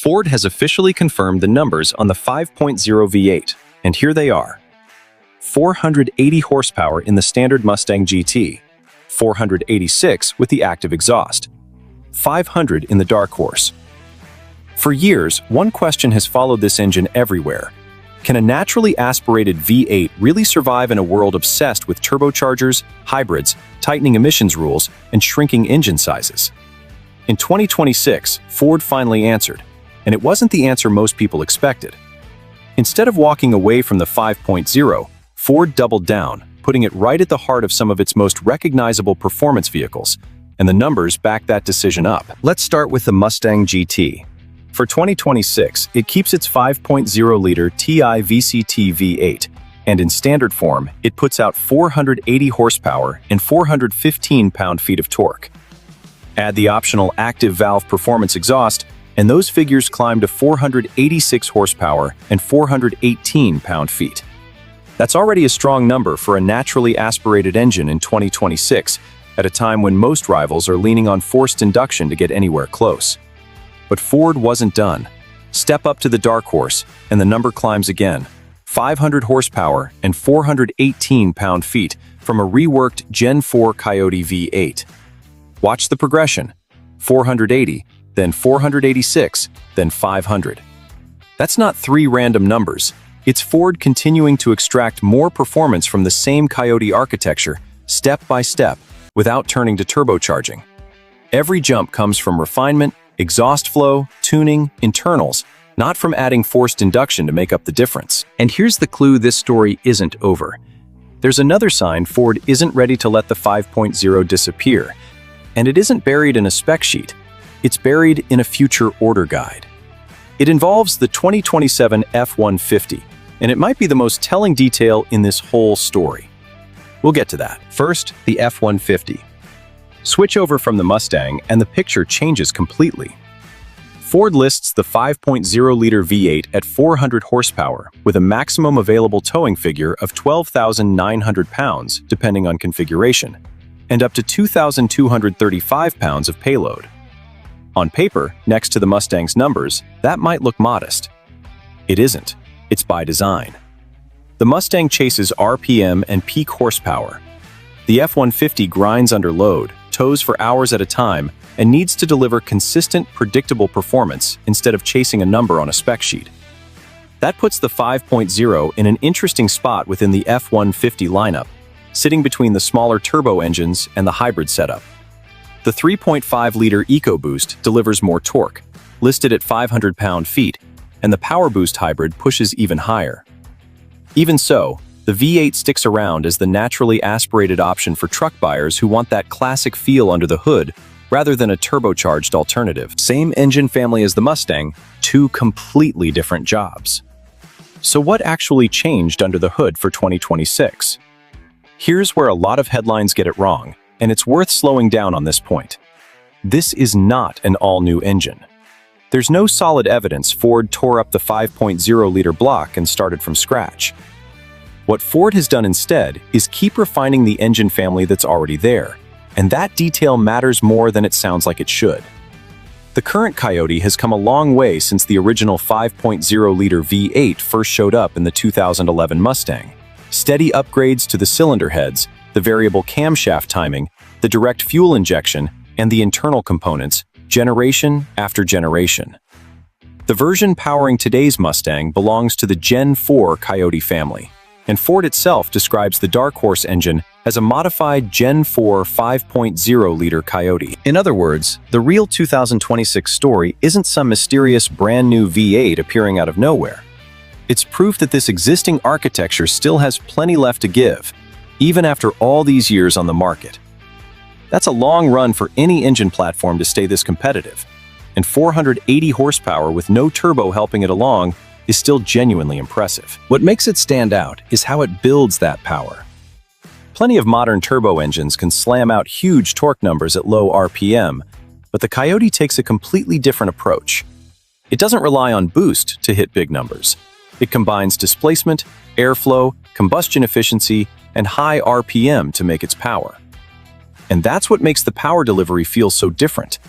Ford has officially confirmed the numbers on the 5.0 V8, and here they are. 480 horsepower in the standard Mustang GT, 486 with the active exhaust, 500 in the Dark Horse. For years, one question has followed this engine everywhere. Can a naturally aspirated V8 really survive in a world obsessed with turbochargers, hybrids, tightening emissions rules, and shrinking engine sizes? In 2026, Ford finally answered, and it wasn't the answer most people expected. Instead of walking away from the 5.0, Ford doubled down, putting it right at the heart of some of its most recognizable performance vehicles, and the numbers back that decision up. Let's start with the Mustang GT. For 2026, it keeps its 5.0-liter TI VCT V8, and in standard form, it puts out 480 horsepower and 415 pound-feet of torque. Add the optional active valve performance exhaust, and those figures climb to 486 horsepower and 418 pound-feet. That's already a strong number for a naturally aspirated engine in 2026, at a time when most rivals are leaning on forced induction to get anywhere close. But Ford wasn't done. Step up to the Dark Horse, and the number climbs again. 500 horsepower and 418 pound-feet from a reworked Gen 4 Coyote V8. Watch the progression. 480, then 486, then 500. That's not three random numbers. It's Ford continuing to extract more performance from the same Coyote architecture, step by step, without turning to turbocharging. Every jump comes from refinement, exhaust flow, tuning, internals, not from adding forced induction to make up the difference. And here's the clue this story isn't over. There's another sign Ford isn't ready to let the 5.0 disappear. And it isn't buried in a spec sheet. It's buried in a future order guide. It involves the 2027 F-150, and it might be the most telling detail in this whole story. We'll get to that. First, the F-150. Switch over from the Mustang and the picture changes completely. Ford lists the 5.0-liter V8 at 400 horsepower with a maximum available towing figure of 12,900 pounds, depending on configuration, and up to 2,235 pounds of payload. On paper, next to the Mustang's numbers, that might look modest. It isn't. It's by design. The Mustang chases RPM and peak horsepower. The F-150 grinds under load, tows for hours at a time, and needs to deliver consistent, predictable performance instead of chasing a number on a spec sheet. That puts the 5.0 in an interesting spot within the F-150 lineup, sitting between the smaller turbo engines and the hybrid setup. The 3.5-liter EcoBoost delivers more torque, listed at 500 pound-feet, and the PowerBoost Hybrid pushes even higher. Even so, the V8 sticks around as the naturally aspirated option for truck buyers who want that classic feel under the hood rather than a turbocharged alternative. Same engine family as the Mustang, two completely different jobs. So what actually changed under the hood for 2026? Here's where a lot of headlines get it wrong, and it's worth slowing down on this point. This is not an all-new engine. There's no solid evidence Ford tore up the 5.0-liter block and started from scratch. What Ford has done instead is keep refining the engine family that's already there, and that detail matters more than it sounds like it should. The current Coyote has come a long way since the original 5.0-liter V8 first showed up in the 2011 Mustang. Steady upgrades to the cylinder heads, the variable camshaft timing, the direct fuel injection, and the internal components, generation after generation. The version powering today's Mustang belongs to the Gen 4 Coyote family, and Ford itself describes the Dark Horse engine as a modified Gen 4 5.0-liter Coyote. In other words, the real 2026 story isn't some mysterious brand-new V8 appearing out of nowhere. It's proof that this existing architecture still has plenty left to give, even after all these years on the market. That's a long run for any engine platform to stay this competitive, and 480 horsepower with no turbo helping it along is still genuinely impressive. What makes it stand out is how it builds that power. Plenty of modern turbo engines can slam out huge torque numbers at low RPM, but the Coyote takes a completely different approach. It doesn't rely on boost to hit big numbers. It combines displacement, airflow, combustion efficiency, and high RPM to make its power. And that's what makes the power delivery feel so different.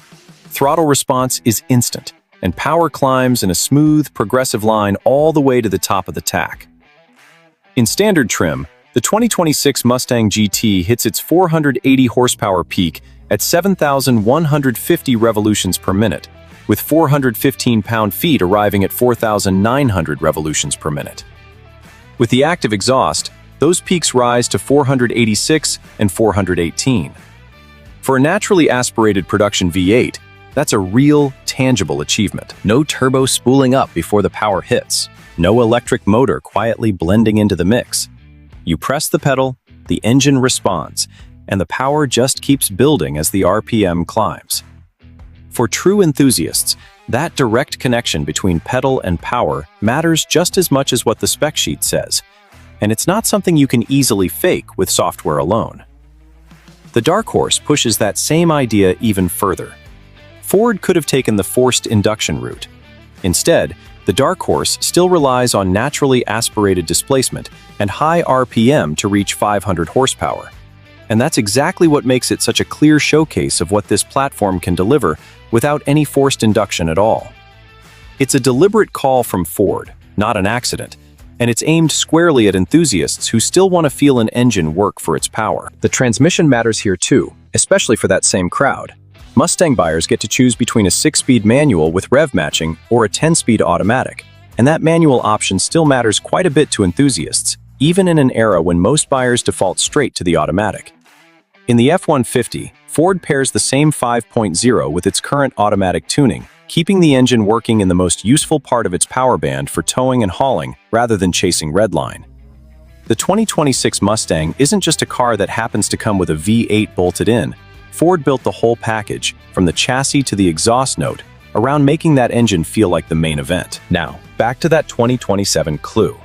Throttle response is instant. and power climbs in a smooth, progressive line all the way to the top of the tack. In standard trim, the 2026 Mustang GT hits its 480 horsepower peak at 7,150 revolutions per minute, with 415 pound-feet arriving at 4,900 revolutions per minute. With the active exhaust, those peaks rise to 486 and 418. For a naturally aspirated production V8, that's a real, tangible achievement. No turbo spooling up before the power hits. No electric motor quietly blending into the mix. You press the pedal, the engine responds, and the power just keeps building as the RPM climbs. For true enthusiasts, that direct connection between pedal and power matters just as much as what the spec sheet says, and it's not something you can easily fake with software alone. The Dark Horse pushes that same idea even further. Ford could have taken the forced induction route. Instead, the Dark Horse still relies on naturally aspirated displacement and high RPM to reach 500 horsepower. And that's exactly what makes it such a clear showcase of what this platform can deliver without any forced induction at all. It's a deliberate call from Ford, not an accident, and it's aimed squarely at enthusiasts who still want to feel an engine work for its power. The transmission matters here too, especially for that same crowd. Mustang buyers get to choose between a 6-speed manual with rev matching or a 10-speed automatic, and that manual option still matters quite a bit to enthusiasts, even in an era when most buyers default straight to the automatic. In the F-150, Ford pairs the same 5.0 with its current automatic tuning, keeping the engine working in the most useful part of its power band for towing and hauling rather than chasing redline. The 2026 Mustang isn't just a car that happens to come with a V8 bolted in. Ford built the whole package, from the chassis to the exhaust note, around making that engine feel like the main event. Now, back to that 2027 clue.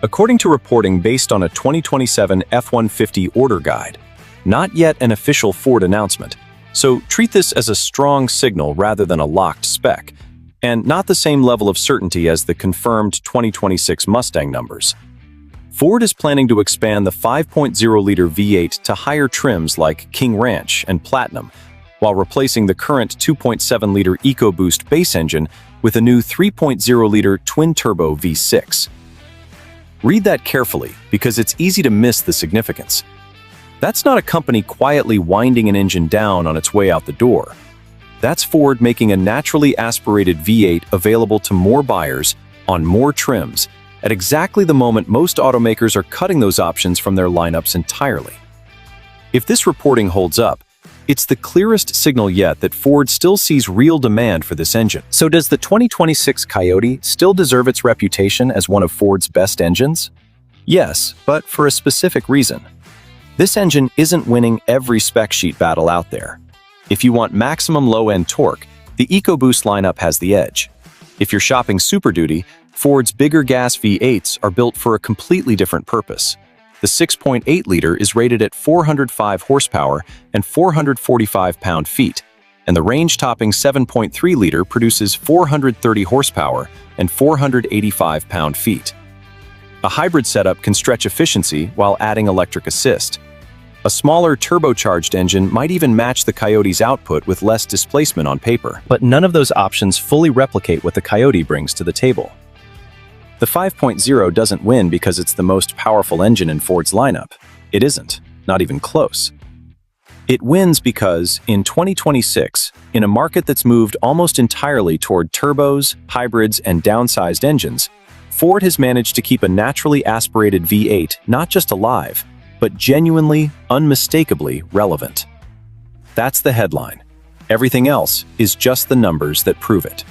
According to reporting based on a 2027 F-150 order guide, not yet an official Ford announcement, so treat this as a strong signal rather than a locked spec, and not the same level of certainty as the confirmed 2026 Mustang numbers. Ford is planning to expand the 5.0-liter V8 to higher trims like King Ranch and Platinum, while replacing the current 2.7-liter EcoBoost base engine with a new 3.0-liter twin-turbo V6. Read that carefully, because it's easy to miss the significance. That's not a company quietly winding an engine down on its way out the door. That's Ford making a naturally aspirated V8 available to more buyers on more trims at exactly the moment most automakers are cutting those options from their lineups entirely. If this reporting holds up, it's the clearest signal yet that Ford still sees real demand for this engine. So does the 2026 Coyote still deserve its reputation as one of Ford's best engines? Yes, but for a specific reason. This engine isn't winning every spec sheet battle out there. If you want maximum low-end torque, the EcoBoost lineup has the edge. If you're shopping Super Duty, Ford's bigger gas V8s are built for a completely different purpose. The 6.8-liter is rated at 405 horsepower and 445 pound-feet, and the range-topping 7.3-liter produces 430 horsepower and 485 pound-feet. A hybrid setup can stretch efficiency while adding electric assist. A smaller turbocharged engine might even match the Coyote's output with less displacement on paper. But none of those options fully replicate what the Coyote brings to the table. The 5.0 doesn't win because it's the most powerful engine in Ford's lineup. It isn't, not even close. It wins because, in 2026, in a market that's moved almost entirely toward turbos, hybrids, and downsized engines, Ford has managed to keep a naturally aspirated V8 not just alive, but genuinely, unmistakably relevant. That's the headline. Everything else is just the numbers that prove it.